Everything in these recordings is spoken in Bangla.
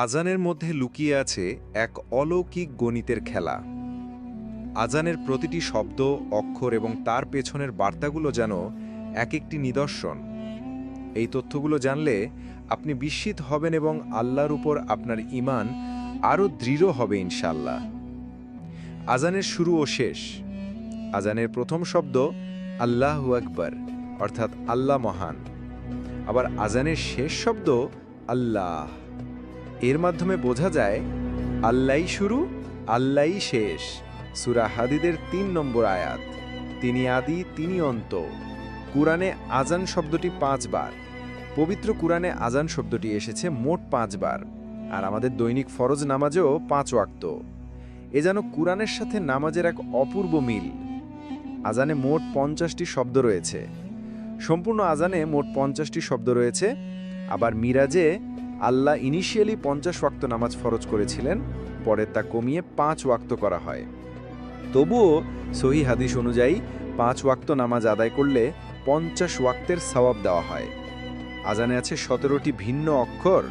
আজানের মধ্যে লুকিয়ে আছে এক অলৌকিক গণিতের খেলা। আজানের প্রতিটি শব্দ, অক্ষর এবং তার পেছনের বার্তাগুলো যেন এক একটি নিদর্শন। এই তথ্যগুলো জানলে আপনি বিস্মিত হবেন এবং আল্লাহর উপর আপনার ঈমান আরও দৃঢ় হবে ইনশাআল্লাহ। আজানের শুরু ও শেষ। আজানের প্রথম শব্দ আল্লাহু আকবার, অর্থাৎ আল্লাহ মহান। আবার আজানের শেষ শব্দ আল্লাহ। এর মাধ্যমে বোঝা যায় আল্লাহই শুরু, আল্লাহই শেষ। সূরা হাদীদের ৩ নম্বর আয়াত। তিনি আদি, তিনি অন্ত। কুরআনে আজান শব্দটি ৫ বার। পবিত্র কুরআনে আজান শব্দটি এসেছে মোট ৫ বার। আর আমাদের দৈনিক ফরজ নামাজেও ৫ ওয়াক্ত। এ যেন কুরআনের সাথে নামাজের এক অপূর্ব মিল। আজানে মোট ৫০টি শব্দ রয়েছে। সম্পূর্ণ আজানে মোট ৫০টি শব্দ রয়েছে। আবার মিরাজে আল্লাহ ইনিশিয়ালি ৫০ ওয়াক্ত নামাজ ফরজ করেছিলেন, পরে তা কমিয়ে ৫ ওয়াক্ত করা হয়। তবুও সহি হাদিস অনুযায়ী ৫ ওয়াক্ত নামাজ আদায় করলে ৫০ ওয়াক্তের সওয়াব দেওয়া হয়। আজানে আছে ১৭টি ভিন্ন অক্ষর।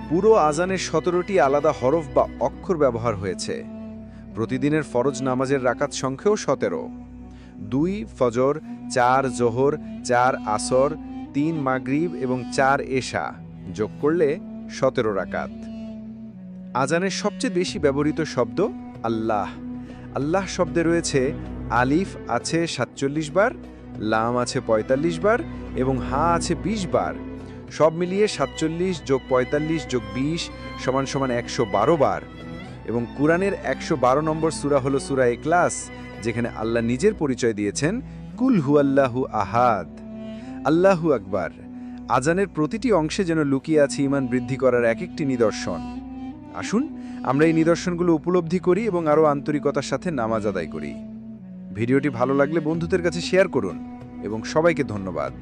পুরো আজানের ১৭টি আলাদা হরফ বা অক্ষর ব্যবহার হয়েছে। প্রতিদিনের ফরজ নামাজের রাকাত সংখ্যাও ১৭। ২ ফজর, ৪ জোহর, ৪ আসর, ৩ মাগরিব এবং ৪ এশা যোগ করলে ১৭ রাকাত। আজানের সবচেয়ে বেশি ব্যবহৃত শব্দ আল্লাহ। আল্লাহ শব্দে রয়েছে আলিফ আছে ৪৭ বার, লাম আছে ৪৫ বার এবং হা আছে ২০ বার। সব মিলিয়ে ৪৭ যোগ ৪৫ যোগ ২০ সমান ১১২ বার। এবং কুরআনের ১১২ নম্বর সূরা হলো সূরা ইখলাস, যেখানে আল্লাহ নিজের পরিচয় দিয়েছেন কুল হুয়াল্লাহু আহাদ। আল্লাহু আকবার। আজানের প্রতিটি অংশে যেন লুকিয়ে আছে ঈমান বৃদ্ধি করার এক একটি নিদর্শন। আসুন আমরা এই নিদর্শনগুলো উপলব্ধি করি এবং আরও আন্তরিকতার সাথে নামাজ আদায় করি। ভিডিওটি ভালো লাগলে বন্ধুদের কাছে শেয়ার করুন এবং সবাইকে ধন্যবাদ।